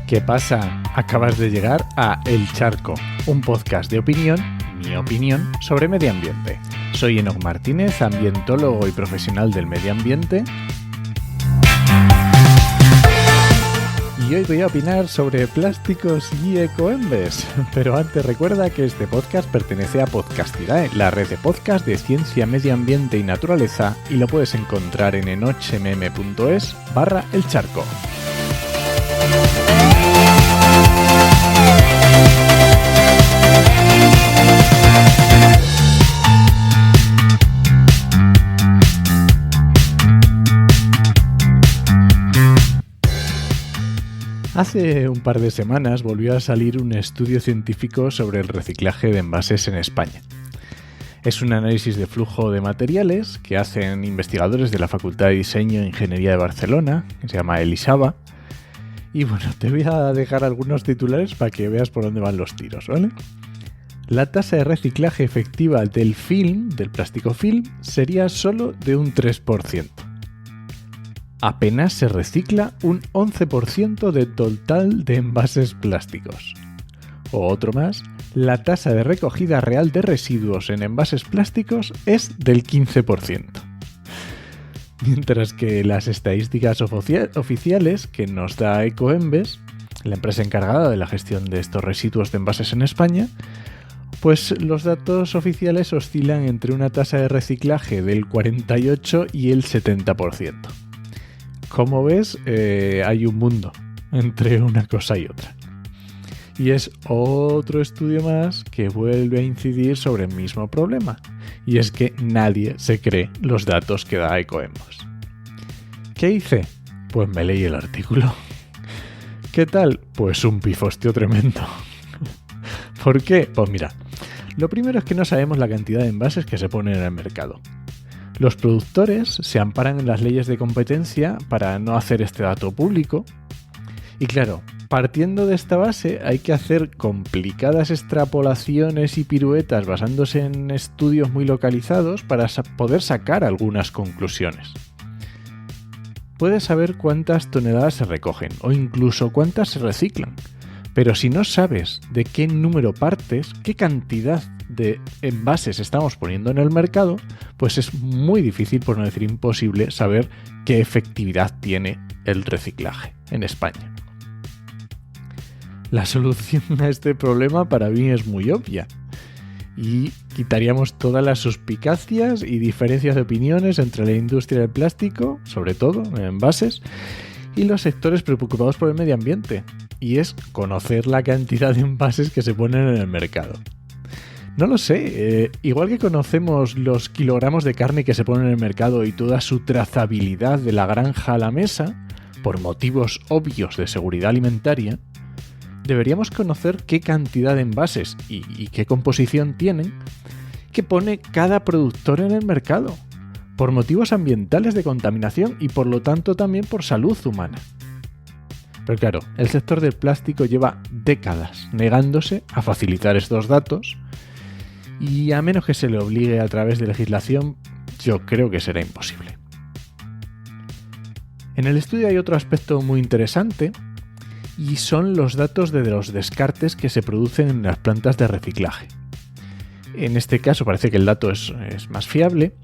¿Qué pasa? Acabas de llegar a El Charco, un podcast de opinión, mi opinión, sobre medio ambiente. Soy Enoc Martínez, ambientólogo y profesional del medio ambiente. Y hoy voy a opinar sobre plásticos y ecoembes. Pero antes recuerda que este podcast pertenece a Podcastidae, la red de podcast de ciencia, medio ambiente y naturaleza, y lo puedes encontrar en enochmm.es/El Charco. Hace un par de semanas volvió a salir un estudio científico sobre el reciclaje de envases en España. Es un análisis de flujo de materiales que hacen investigadores de la Facultad de Diseño e Ingeniería de Barcelona, que se llama ELISABA. Y bueno, te voy a dejar algunos titulares para que veas por dónde van los tiros, ¿vale? La tasa de reciclaje efectiva del film, del plástico film, sería solo de un 3%. Apenas se recicla un 11% del total de envases plásticos. O otro más, la tasa de recogida real de residuos en envases plásticos es del 15%. Mientras que las estadísticas oficiales que nos da Ecoembes, la empresa encargada de la gestión de estos residuos de envases en España, pues los datos oficiales oscilan entre una tasa de reciclaje del 48 y el 70%. Como ves, hay un mundo entre una cosa y otra. Y es otro estudio más que vuelve a incidir sobre el mismo problema. Y es que nadie se cree los datos que da Ecoembes. ¿Qué hice? Pues me leí el artículo. ¿Qué tal? Pues un pifostio tremendo. ¿Por qué? Pues mira, lo primero es que no sabemos la cantidad de envases que se ponen en el mercado. Los productores se amparan en las leyes de competencia para no hacer este dato público. Y claro, partiendo de esta base hay que hacer complicadas extrapolaciones y piruetas basándose en estudios muy localizados para poder sacar algunas conclusiones. Puedes saber cuántas toneladas se recogen o incluso cuántas se reciclan, pero si no sabes de qué número partes, qué cantidad de envases estamos poniendo en el mercado, pues es muy difícil, por no decir imposible, saber qué efectividad tiene el reciclaje en España. La solución a este problema para mí es muy obvia y quitaríamos todas las suspicacias y diferencias de opiniones entre la industria del plástico, sobre todo en envases, y los sectores preocupados por el medio ambiente, y es conocer la cantidad de envases que se ponen en el mercado. No lo sé, igual que conocemos los kilogramos de carne que se ponen en el mercado y toda su trazabilidad de la granja a la mesa, por motivos obvios de seguridad alimentaria, deberíamos conocer qué cantidad de envases y qué composición tienen que pone cada productor en el mercado, por motivos ambientales de contaminación y por lo tanto también por salud humana. Pero claro, el sector del plástico lleva décadas negándose a facilitar estos datos y a menos que se le obligue a través de legislación, yo creo que será imposible. En el estudio hay otro aspecto muy interesante y son los datos de los descartes que se producen en las plantas de reciclaje. En este caso parece que el dato es más fiable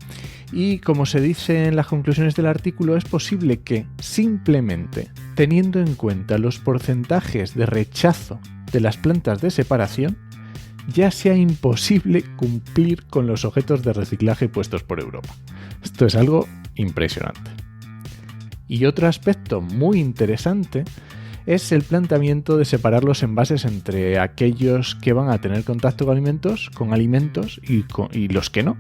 y, como se dice en las conclusiones del artículo, es posible que simplemente teniendo en cuenta los porcentajes de rechazo de las plantas de separación ya sea imposible cumplir con los objetivos de reciclaje puestos por Europa. Esto es algo impresionante. Y otro aspecto muy interesante es el planteamiento de separar los envases entre aquellos que van a tener contacto con alimentos y los que no.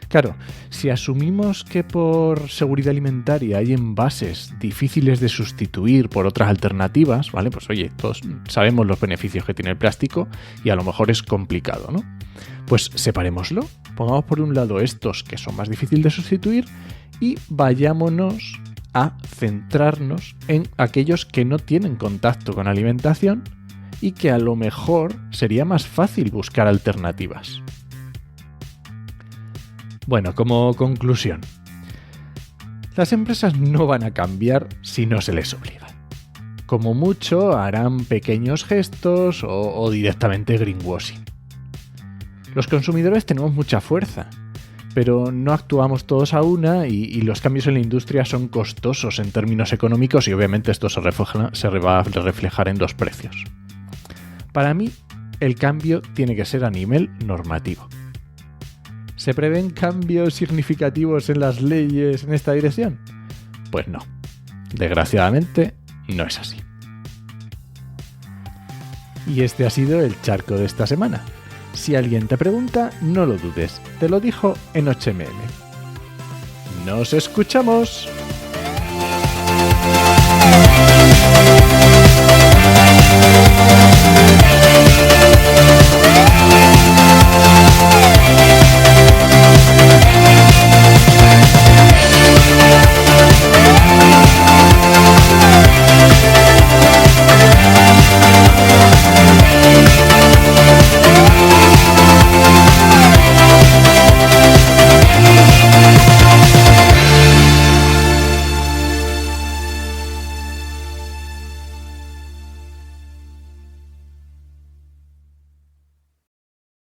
Claro, si asumimos que por seguridad alimentaria hay envases difíciles de sustituir por otras alternativas, ¿vale? Pues oye, todos sabemos los beneficios que tiene el plástico y a lo mejor es complicado, ¿no? Pues separémoslo, pongamos por un lado estos que son más difíciles de sustituir y vayámonos a centrarnos en aquellos que no tienen contacto con alimentación y que a lo mejor sería más fácil buscar alternativas. Bueno, como conclusión, las empresas no van a cambiar si no se les obliga. Como mucho harán pequeños gestos o directamente greenwashing. Los consumidores tenemos mucha fuerza, pero no actuamos todos a una y los cambios en la industria son costosos en términos económicos y obviamente esto se va a reflejar en los precios. Para mí, el cambio tiene que ser a nivel normativo. ¿Se prevén cambios significativos en las leyes en esta dirección? Pues no. Desgraciadamente, no es así. Y este ha sido el charco de esta semana. Si alguien te pregunta, no lo dudes. Te lo dijo en 8mm. ¡Nos escuchamos!